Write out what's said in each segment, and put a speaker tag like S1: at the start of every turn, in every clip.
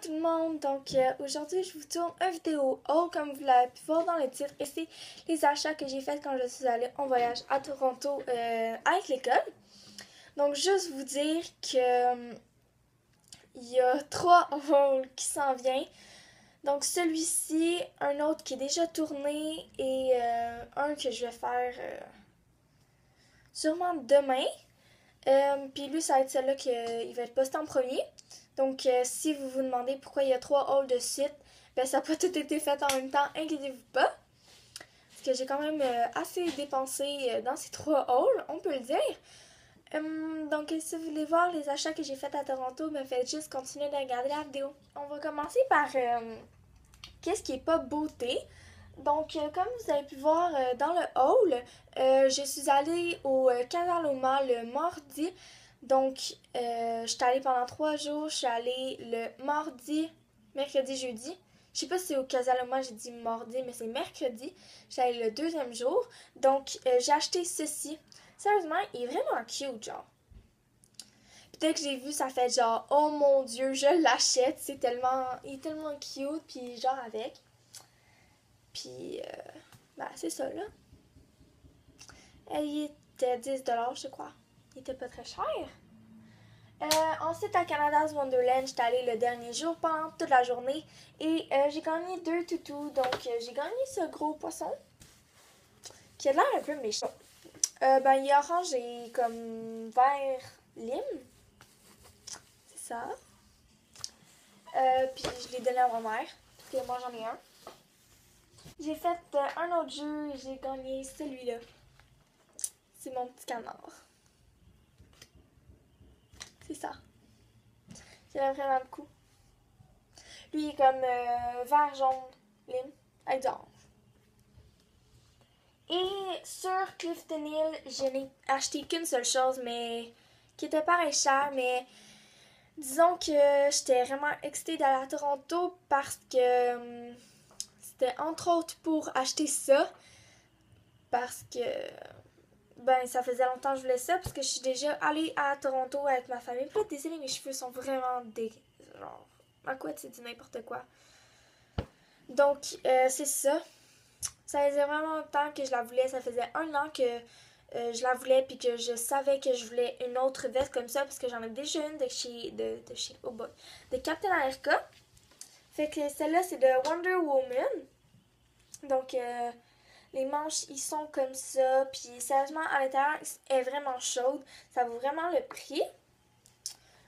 S1: tout le monde, donc aujourd'hui je vous tourne une vidéo haul comme vous l'avez pu voir dans le titre et c'est les achats que j'ai fait quand je suis allée en voyage à Toronto avec l'école. Donc juste vous dire que il y a 3 hauls qui s'en viennent. Donc celui-ci, un autre qui est déjà tourné et un que je vais faire sûrement demain. Puis lui, ça va être celui-là qui va être posté en premier. Donc, si vous vous demandez pourquoi il y a 3 hauls de suite, ben ça n'a pas tout été fait en même temps, inquiétez-vous pas. Parce que j'ai quand même assez dépensé dans ces 3 hauls, on peut le dire. Donc, si vous voulez voir les achats que j'ai faits à Toronto, ben faites juste continuer de regarder la vidéo. On va commencer par qu'est-ce qui est pas beauté. Donc, comme vous avez pu voir dans le haul, je suis allée au Casa Loma le mardi. Donc, je suis allée pendant 3 jours. Je suis allée le mardi, mercredi, jeudi. Je sais pas si c'est au Casa Loma, j'ai dit mardi, mais c'est mercredi. Je suis allée le deuxième jour. Donc, j'ai acheté ceci. Sérieusement, il est vraiment cute, genre. Puis dès que j'ai vu, ça fait genre, oh mon dieu, je l'achète. Il est tellement cute, puis genre avec. Puis, ben, c'est ça, là. Il était 10$, je crois. Il était pas très cher. Ensuite, à Canada's Wonderland, j'étais allée le dernier jour pendant toute la journée. Et j'ai gagné 2 toutous. Donc, j'ai gagné ce gros poisson. Qui a l'air un peu méchant. Ben, il est orange et comme vert lime. C'est ça. Puis, je l'ai donné à ma mère. Puis, moi, j'en ai un. J'ai fait un autre jeu et j'ai gagné celui-là. C'est mon petit canard. C'est ça. J'aime vraiment beaucoup. Lui, il est comme vert, jaune, lime, avec du orange. Et sur Clifton Hill, je n'ai acheté qu'une seule chose, mais qui était pareil cher, mais disons que j'étais vraiment excitée d'aller à Toronto parce que c'était entre autres pour acheter ça. Parce que ben ça faisait longtemps que je voulais ça, parce que je suis déjà allée à Toronto avec ma famille. Puis là, désolée, mes cheveux sont vraiment genre, à quoi tu dis n'importe quoi. Donc, c'est ça. Ça faisait vraiment longtemps que je la voulais. Ça faisait 1 an que je la voulais, puis que je savais que je voulais une autre veste comme ça, parce que j'en ai déjà une de chez, oh boy, de Captain America. Fait que celle-là, c'est de Wonder Woman. Donc, les manches, ils sont comme ça. Puis, sérieusement, à l'intérieur, elle est vraiment chaude. Ça vaut vraiment le prix.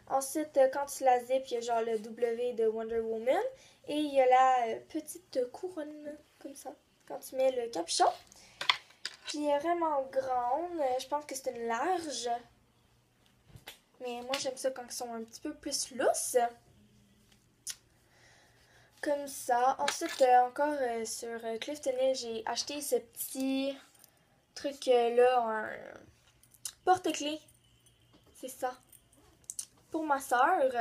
S1: Ensuite, quand tu la zippes, il y a genre le W de Wonder Woman. Et il y a la petite couronne, comme ça, quand tu mets le capuchon. Puis, elle est vraiment grande. Je pense que c'est une large. Mais moi, j'aime ça quand ils sont un petit peu plus lousses. Comme ça. Ensuite, encore sur Clifton Hill, j'ai acheté ce petit truc-là, un porte-clés. C'est ça. Pour ma soeur.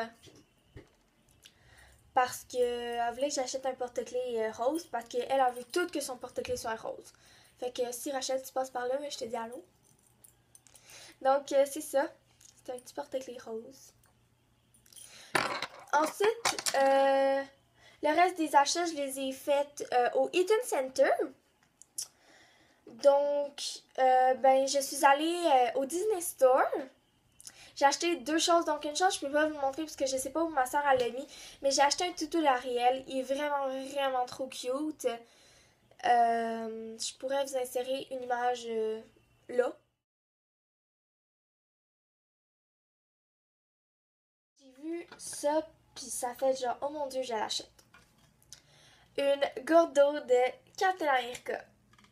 S1: Parce qu'elle voulait que j'achète un porte-clés rose. Parce qu'elle a vu tout que son porte-clés soit rose. Fait que si Rachel, tu passes par là, je te dis allô. Donc, c'est ça. C'est un petit porte-clés rose. Ensuite, le reste des achats, je les ai faits au Eaton Center. Donc, ben, je suis allée au Disney Store. J'ai acheté 2 choses. Donc, une chose, je peux pas vous montrer parce que je sais pas où ma soeur l'a mis. Mais j'ai acheté un toutou L'Ariel. Il est vraiment, vraiment trop cute. Je pourrais vous insérer une image là. J'ai vu ça, puis ça fait genre, oh mon dieu, je l'achète. Une gourde d'eau de Captain America.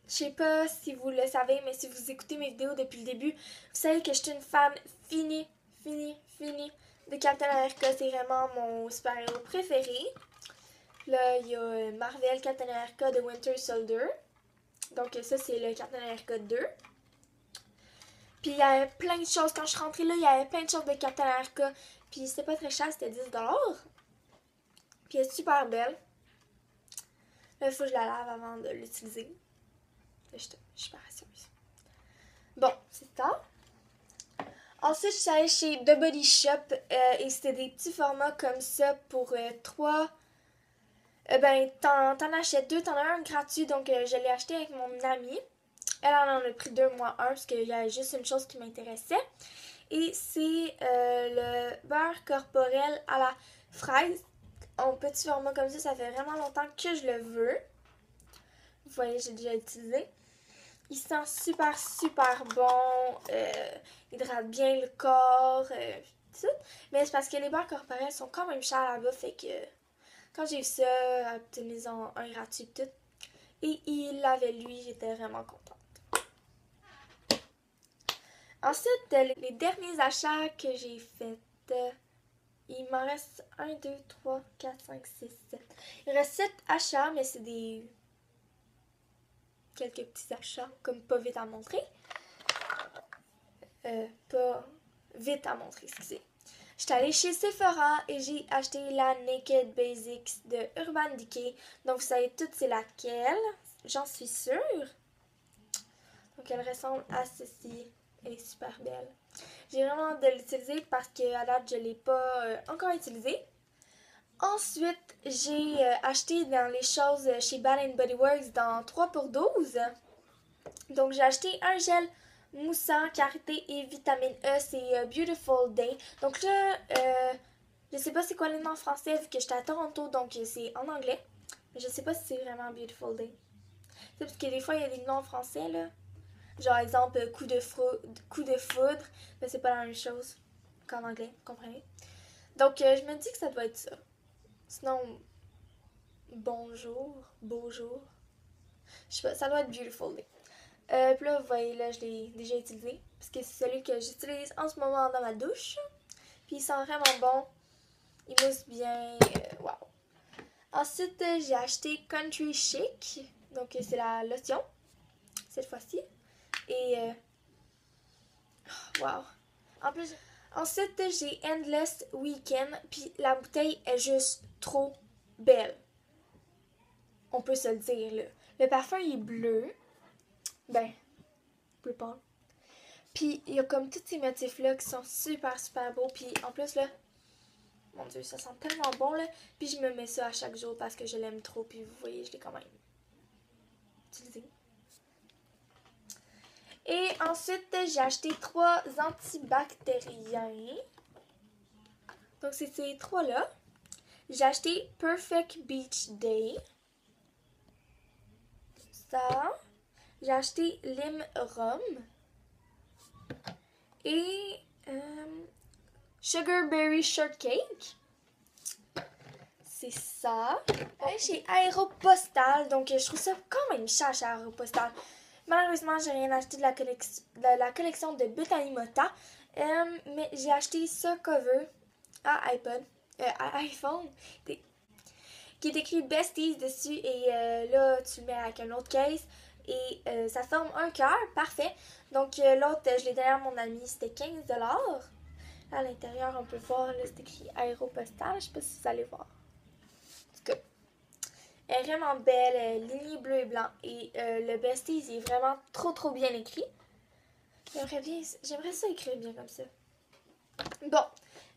S1: Je sais pas si vous le savez, mais si vous écoutez mes vidéos depuis le début, vous savez que je suis une fan finie de Captain America. C'est vraiment mon super-héros préféré. Là, il y a Marvel Captain America de Winter Soldier. Donc ça, c'est le Captain America 2. Puis il y avait plein de choses. Quand je suis rentrée là, il y avait plein de choses de Captain America. Puis c'était pas très cher, c'était 10$. Puis elle est super belle. Là, il faut que je la lave avant de l'utiliser. Je suis pas rassureuse. Bon, c'est ça. Ensuite, je suis allée chez The Body Shop et c'était des petits formats comme ça pour 3. Ben, t'en achètes 2, t'en as un gratuit, donc je l'ai acheté avec mon amie. Elle en a pris 2, moi un, parce qu'il y avait juste une chose qui m'intéressait. Et c'est le beurre corporel à la fraise. En petit format comme ça fait vraiment longtemps que je le veux. Vous voyez, j'ai déjà utilisé. Il sent super, super bon. Hydrate bien le corps. Tout. Mais c'est parce que les beurres corporels sont quand même chers là-bas. Fait que quand j'ai vu ça, obtenez-en un gratuit tout. Et il l'avait lui, j'étais vraiment contente. Ensuite, les derniers achats que j'ai faits. Il m'en reste 1, 2, 3, 4, 5, 6, 7. Il reste 7 achats, mais c'est des quelques petits achats, comme pas vite à montrer. Pas vite à montrer, excusez. J'étais allée chez Sephora et j'ai acheté la Naked Basics de Urban Decay. Donc vous savez toutes c'est laquelle, j'en suis sûre. Donc elle ressemble à ceci. Elle est super belle. J'ai vraiment hâte de l'utiliser parce qu'à date je ne l'ai pas encore utilisée. Ensuite, j'ai acheté dans les choses chez Bath Body Works dans 3 pour 12. Donc, j'ai acheté un gel moussant, karité et vitamine E. C'est Beautiful Day. Donc là, je sais pas c'est quoi le nom en français vu que j'étais à Toronto, donc c'est en anglais. Mais je sais pas si c'est vraiment Beautiful Day. C'est parce que des fois, il y a des noms en français, là. Genre, exemple, coup de foudre. Mais c'est pas la même chose qu'en anglais, vous comprenez? Donc, je me dis que ça doit être ça. Sinon, bonjour, beau jour. Je sais pas, ça doit être Beautiful Day. Puis là, vous voyez, là, je l'ai déjà utilisé. Parce que c'est celui que j'utilise en ce moment dans ma douche. Puis il sent vraiment bon. Il mousse bien. Wow. Ensuite, j'ai acheté Country Chic. Donc, c'est la lotion. Cette fois-ci. Et wow. En plus, ensuite, j'ai Endless Weekend. Puis la bouteille est juste trop belle. On peut se le dire, là. Le parfum, il est bleu. Ben, bleu pâle. Puis, il y a comme tous ces motifs-là qui sont super, super beaux. Puis, en plus, là, mon Dieu, ça sent tellement bon, là. Puis, je me mets ça à chaque jour parce que je l'aime trop. Puis, vous voyez, je l'ai quand même utilisé. Et ensuite, j'ai acheté 3 antibactériens. Donc, c'est ces 3-là. J'ai acheté Perfect Beach Day. Ça. J'ai acheté Lime Rhum. Et Sugar Berry Shortcake. C'est ça. Chez Aéropostale. Donc, je trouve ça quand même cher chez Aéropostale. Malheureusement, j'ai rien acheté de la collection de Bethany Motta. Mais j'ai acheté ce cover à iPhone. Qui est écrit Besties dessus. Et là, tu le mets avec un autre case. Et ça forme un cœur. Parfait. Donc, l'autre, je l'ai donné à mon ami. C'était 15$. À l'intérieur, on peut voir, là, c'est écrit Aéropostale. Je sais pas si vous allez voir. En tout cas, elle est vraiment belle, lignée bleu et blanc. Et le Besties, il est vraiment trop, trop bien écrit. J'aimerais ça écrire bien comme ça. Bon,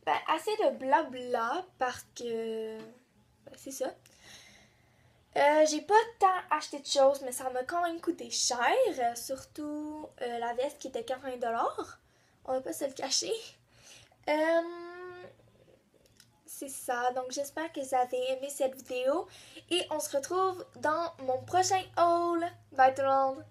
S1: ben, assez de blabla parce que ben, c'est ça. J'ai pas tant acheté de choses, mais ça m'a quand même coûté cher. Surtout la veste qui était 80$. On va pas se le cacher. C'est ça. Donc, j'espère que vous avez aimé cette vidéo. Et on se retrouve dans mon prochain haul. Bye tout le monde!